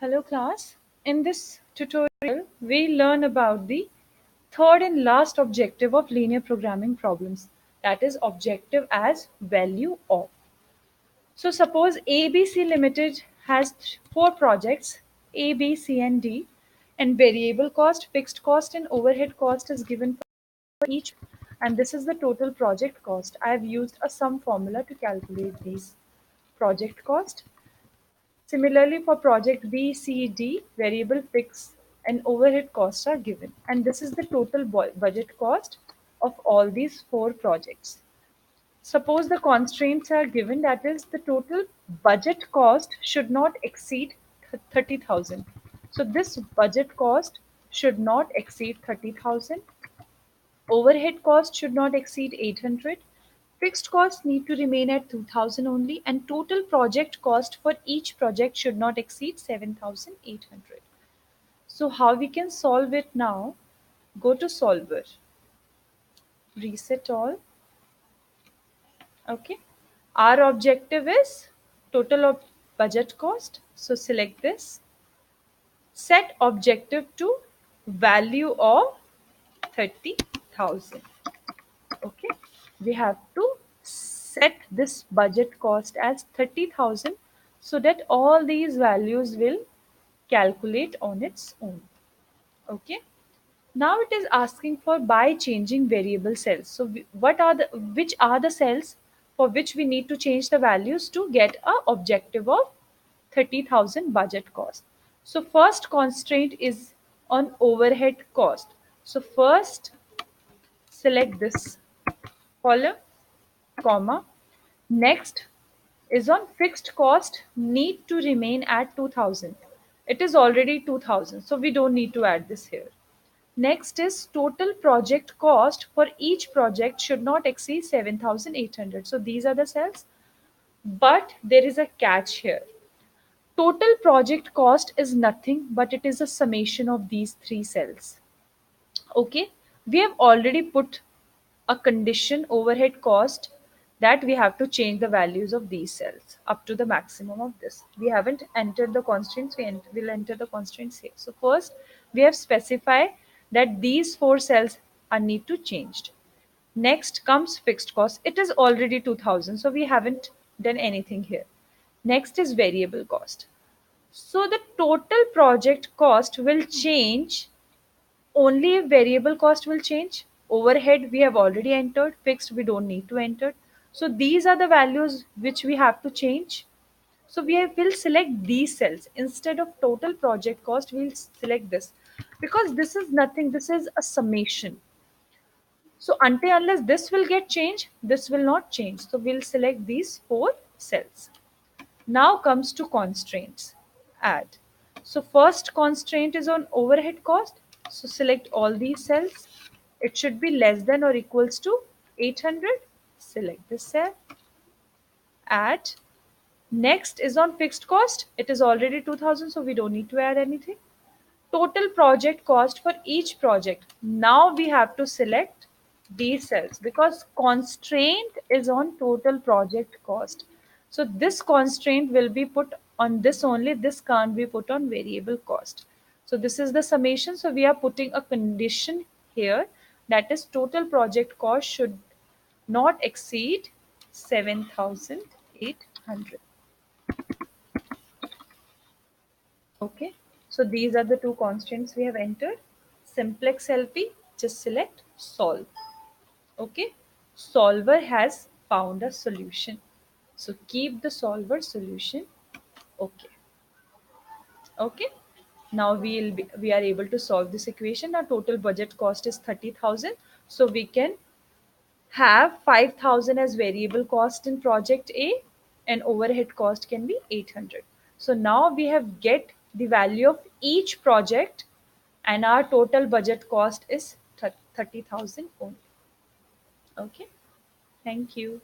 Hello class. In this tutorial, we learn about the third and last objective of linear programming problems. That is objective as value of. So suppose ABC Limited has four projects A, B, C and D, and variable cost, fixed cost and overhead cost is given for each, and this is the total project cost. I have used a sum formula to calculate these project cost. Similarly, for project B, C, D, variable, fixed, and overhead costs are given. And this is the total budget cost of all these four projects. Suppose the constraints are given, that is, the total budget cost should not exceed 30,000. So this budget cost should not exceed 30,000. Overhead cost should not exceed 800. Fixed costs need to remain at 2000 only, and total project cost for each project should not exceed 7800. So how we can solve it now? Go to solver, reset all. Okay. Our objective is total of budget cost. So select this. Set objective to value of 30,000. Okay, we have to set this budget cost as 30,000 so that all these values will calculate on its own. Okay, now it is asking for by changing variable cells. So what are the which are the cells for which we need to change the values to get a objective of 30,000 budget cost. So first constraint is on overhead cost. So first select this column, comma. Next is on fixed cost need to remain at 2000. It is already 2000, so we don't need to add this here. Next is total project cost for each project should not exceed 7800. So these are the cells, but there is a catch here. Total project cost is nothing but it is a summation of these three cells. Okay, we have already put a condition overhead cost that we have to change the values of these cells up to the maximum of this. We haven't entered the constraints, will enter the constraints here. So first we have specified that these four cells are need to changed. Next comes fixed cost. It is already 2000, so we haven't done anything here. Next is variable cost. So the total project cost will change only if variable cost will change. Overhead we have already entered, fixed we don't need to enter. So these are the values which we have to change. So will select these cells instead of total project cost. We'll select this because this is nothing, this is a summation. So until unless this will get changed, this will not change. So we'll select these four cells. Now comes to constraints. Add. So first constraint is on overhead cost. So select all these cells. It should be less than or equals to 800. Select this cell. Add. Next is on fixed cost. It is already 2000, so we don't need to add anything. Total project cost for each project. Now we have to select these cells because constraint is on total project cost. So this constraint will be put on this only. This can't be put on variable cost. So this is the summation. So we are putting a condition here, that is total project cost should not exceed 7800. Okay, so these are the two constants we have entered. Simplex LP, just select solve. Okay, solver has found a solution. So keep the solver solution. Okay, okay. Now we are able to solve this equation. Our total budget cost is 30,000. So we can have 5,000 as variable cost in project A and overhead cost can be 800. So now we have get the value of each project and our total budget cost is 30,000 only. Okay, thank you.